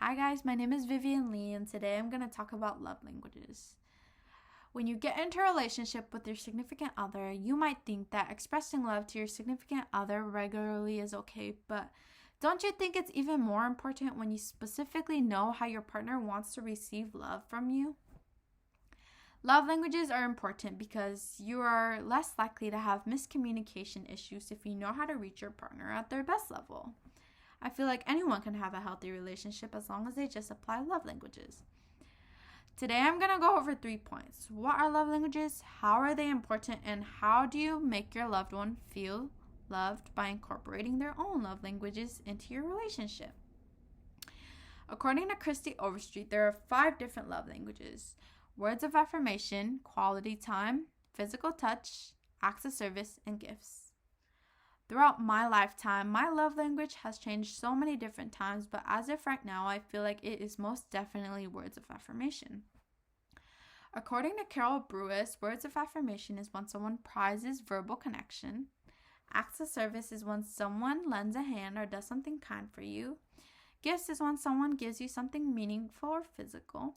Hi guys, my name is Vivian Lee and today I'm going to talk about love languages. When you get into a relationship with your significant other, you might think that expressing love to your significant other regularly is okay, but don't you think it's even more important when you specifically know how your partner wants to receive love from you? Love languages are important because you are less likely to have miscommunication issues if you know how to reach your partner at their best level. I feel like anyone can have a healthy relationship as long as they just apply love languages. Today I'm going to go over 3 points. What are love languages? How are they important? And how do you make your loved one feel loved by incorporating their own love languages into your relationship? According to Christy Overstreet, there are 5 different love languages: words of affirmation, quality time, physical touch, acts of service, and gifts. Throughout my lifetime, my love language has changed so many different times, but as of right now, I feel like it is most definitely words of affirmation. According to Carol Brewis, words of affirmation is when someone prizes verbal connection. Acts of service is when someone lends a hand or does something kind for you. Gifts is when someone gives you something meaningful or physical.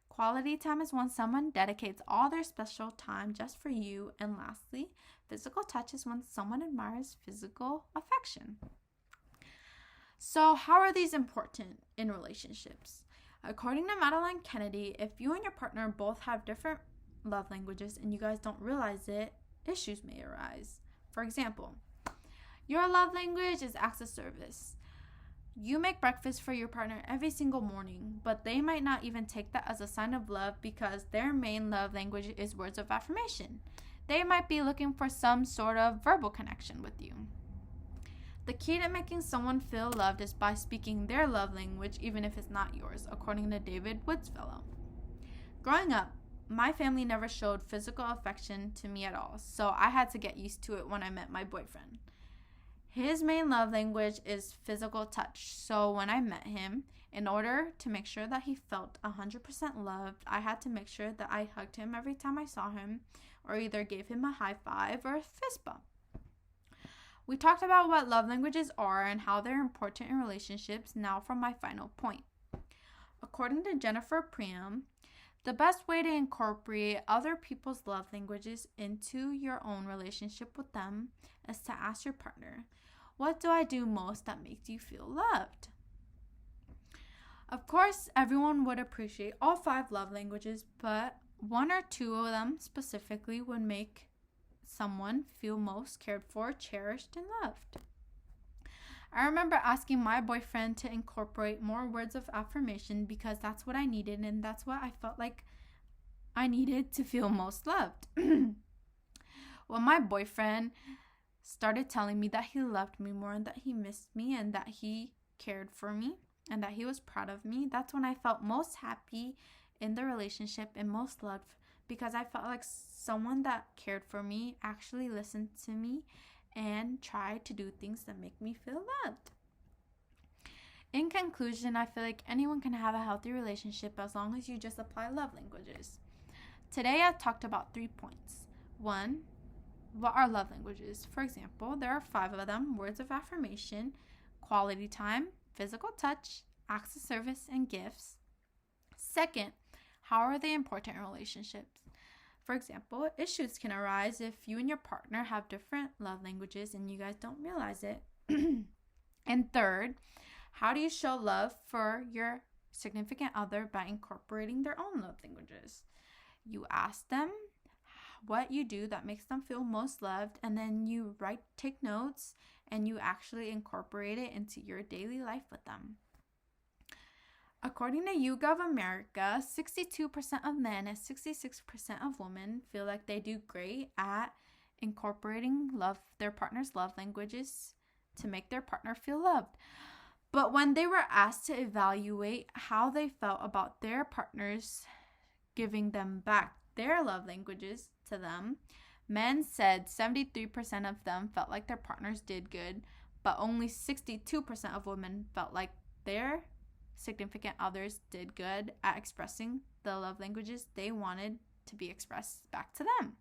Quality time is when someone dedicates all their special time just for you. And lastly, physical touch is when someone admires physical affection. So, how are these important in relationships? According to Madeline Kennedy, if you and your partner both have different love languages and you guys don't realize it, issues may arise. For example, your love language is acts of service. You make breakfast for your partner every single morning, but they might not even take that as a sign of love because their main love language is words of affirmation. They might be looking for some sort of verbal connection with you. The key to making someone feel loved is by speaking their love language, even if it's not yours, according to David Woodsfellow. Growing up, my family never showed physical affection to me at all, so I had to get used to it when I met my boyfriend. His main love language is physical touch, so when I met him, in order to make sure that he felt 100% loved, I had to make sure that I hugged him every time I saw him, or either gave him a high five or a fist bump. We talked about what love languages are and how they're important in relationships. Now for my final point. According to Jennifer Priam, the best way to incorporate other people's love languages into your own relationship with them is to ask your partner, what do I do most that makes you feel loved? Of course, everyone would appreciate all 5 love languages, but 1 or 2 of them specifically would make someone feel most cared for, cherished, and loved. I remember asking my boyfriend to incorporate more words of affirmation because that's what I needed and that's what I felt like I needed to feel most loved. Well, my boyfriend started telling me that he loved me more and that he missed me and that he cared for me and that he was proud of me. That's when I felt most happy in the relationship and most loved, because I felt like someone that cared for me actually listened to me and tried to do things that make me feel loved. In conclusion, I feel like anyone can have a healthy relationship as long as you just apply love languages. Today I talked about 3 points. 1, what are love languages? For example, there are 5 of them: words of affirmation, quality time, physical touch, acts of service, and gifts. 2nd, how are they important in relationships? For example, issues can arise if you and your partner have different love languages and you guys don't realize it. And 3rd, how do you show love for your significant other by incorporating their own love languages? You ask them what you do that makes them feel most loved, and then you take notes, and you actually incorporate it into your daily life with them. According to YouGov America, 62% of men and 66% of women feel like they do great at incorporating their partner's love languages to make their partner feel loved. But when they were asked to evaluate how they felt about their partners giving them back their love languages to them, men said 73% of them felt like their partners did good, but only 62% of women felt like their significant others did good at expressing the love languages they wanted to be expressed back to them.